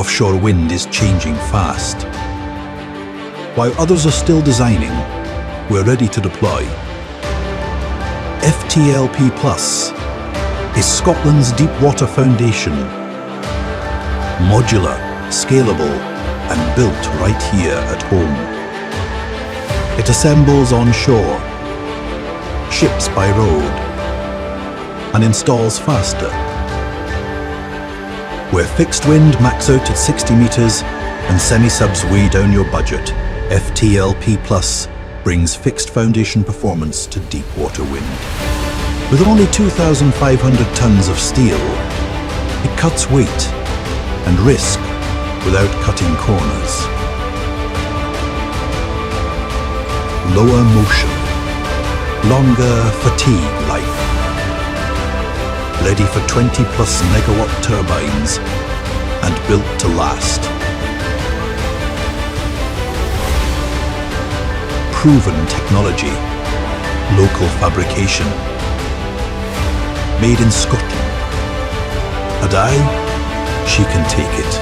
offshore wind is changing fast. While others are still designing, we're ready to deploy. Ftlp Plus is Scotland's deep water foundation. Modular, scalable, and built right here at home. It assembles on shore, ships by road, and installs faster. Where fixed wind max out at 60 meters and semi-subs weigh down your budget, Ftlp Plus brings fixed foundation performance to deep water wind. With only 2,500 tons of steel, it cuts weight and risk without cutting corners. Lower motion, longer fatigue life. Ready for 20+ megawatt turbines and built to last. Proven technology, local fabrication, made in Scotland. And she can take it.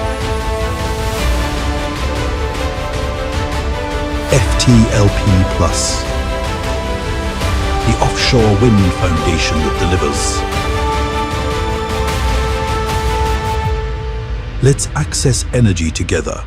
Ftlp Plus, the offshore wind foundation that delivers. Let's access energy together.